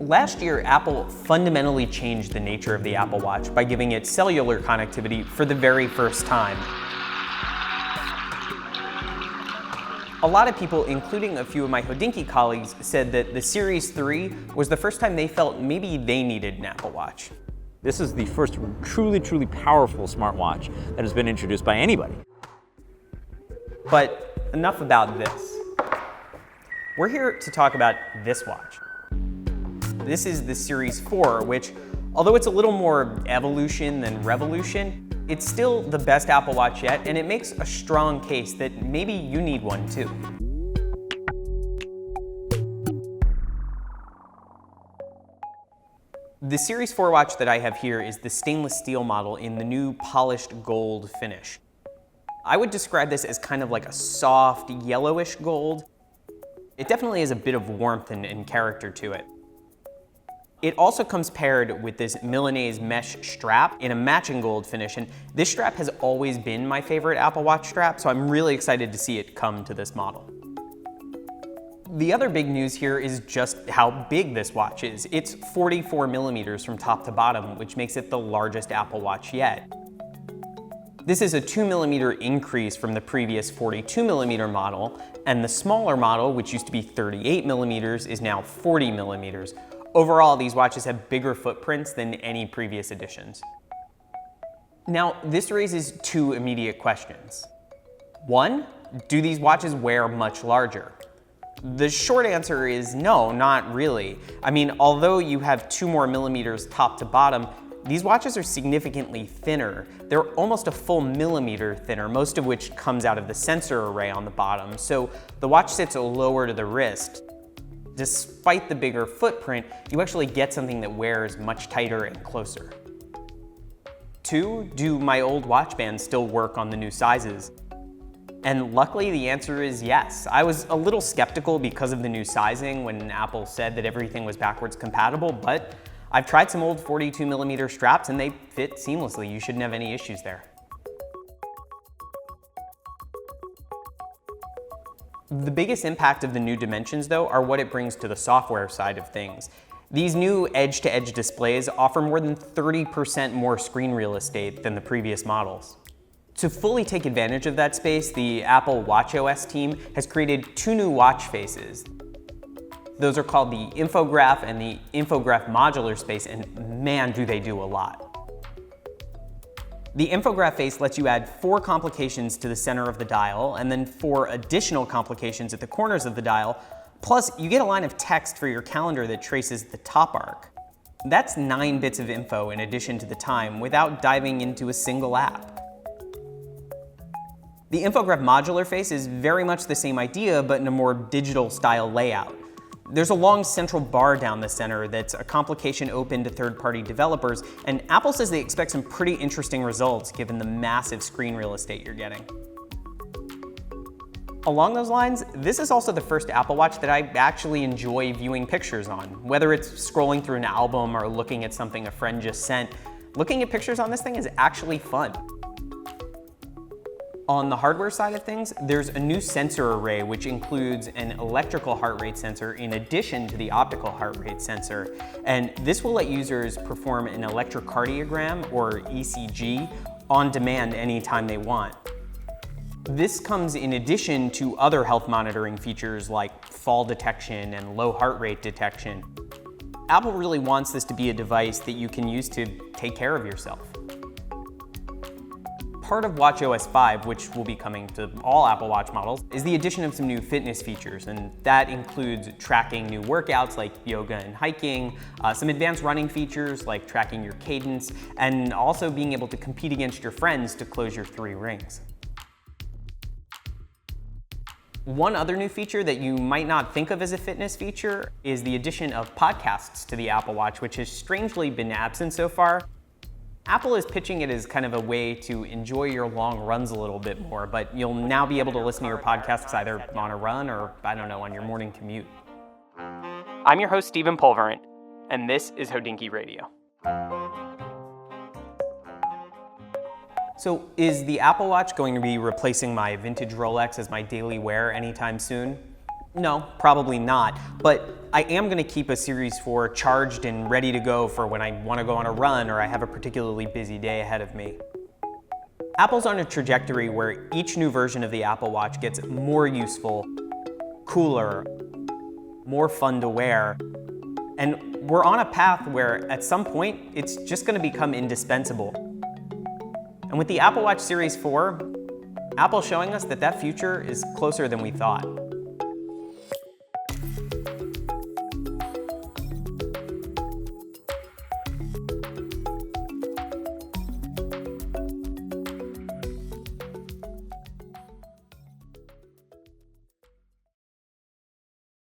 Last year, Apple fundamentally changed the nature of the Apple Watch by giving it cellular connectivity for the very first time. A lot of people, including a few of my HODINKEE colleagues, said that the Series 3 was the first time they felt maybe they needed an Apple Watch. This is the first truly powerful smartwatch that has been introduced by anybody. But enough about this. We're here to talk about this watch. This is the Series 4, which, although it's a little more evolution than revolution, it's still the best Apple Watch yet, and it makes a strong case that maybe you need one too. The Series 4 watch that I have here is the stainless steel model in the new polished gold finish. I would describe this as kind of like a soft yellowish gold. It definitely has a bit of warmth and character to it. It also comes paired with this Milanese mesh strap in a matching gold finish, and this strap has always been my favorite Apple Watch strap, so I'm really excited to see it come to this model. The other big news here is just how big this watch is. It's 44 millimeters from top to bottom, which makes it the largest Apple Watch yet. This is a 2 millimeter increase from the previous 42 millimeter model, and the smaller model, which used to be 38 millimeters, is now 40 millimeters. Overall, these watches have bigger footprints than any previous editions. Now, this raises two immediate questions. One, do these watches wear much larger? The short answer is no, not really. I mean, although you have 2 more millimeters top to bottom, these watches are significantly thinner. They're almost a full millimeter thinner, most of which comes out of the sensor array on the bottom, so the watch sits lower to the wrist. Despite the bigger footprint, you actually get something that wears much tighter and closer. 2, do my old watch bands still work on the new sizes? And luckily the answer is yes. I was a little skeptical because of the new sizing when Apple said that everything was backwards compatible, but I've tried some old 42 millimeter straps and they fit seamlessly. You shouldn't have any issues there. The biggest impact of the new dimensions, though, are what it brings to the software side of things. These new edge-to-edge displays offer more than 30% more screen real estate than the previous models. To fully take advantage of that space, the Apple watchOS team has created 2 new watch faces. Those are called the infograph and the infograph modular space, and man, do they do a lot. The infograph face lets you add 4 complications to the center of the dial, and then 4 additional complications at the corners of the dial, plus you get a line of text for your calendar that traces the top arc. That's 9 bits of info in addition to the time, without diving into a single app. The infograph modular face is very much the same idea, but in a more digital style layout. There's a long central bar down the center that's a complication open to third-party developers, and Apple says they expect some pretty interesting results given the massive screen real estate you're getting. Along those lines, this is also the first Apple Watch that I actually enjoy viewing pictures on. Whether it's scrolling through an album or looking at something a friend just sent, looking at pictures on this thing is actually fun. On the hardware side of things, there's a new sensor array which includes an electrical heart rate sensor in addition to the optical heart rate sensor. And this will let users perform an electrocardiogram, or ECG, on demand anytime they want. This comes in addition to other health monitoring features like fall detection and low heart rate detection. Apple really wants this to be a device that you can use to take care of yourself. Part of watchOS 5, which will be coming to all Apple Watch models, is the addition of some new fitness features, and that includes tracking new workouts like yoga and hiking, some advanced running features like tracking your cadence, and also being able to compete against your friends to close your 3 rings. One other new feature that you might not think of as a fitness feature is the addition of podcasts to the Apple Watch, which has strangely been absent so far. Apple is pitching it as kind of a way to enjoy your long runs a little bit more, but you'll now be able to listen to your podcasts either on a run or, I don't know, on your morning commute. I'm your host, Stephen Pulvirent, and this is HODINKEE Radio. So is the Apple Watch going to be replacing my vintage Rolex as my daily wear anytime soon? No, probably not, but I am gonna keep a Series 4 charged and ready to go for when I wanna go on a run or I have a particularly busy day ahead of me. Apple's on a trajectory where each new version of the Apple Watch gets more useful, cooler, more fun to wear, and we're on a path where at some point it's just gonna become indispensable. And with the Apple Watch Series 4, Apple's showing us that that future is closer than we thought.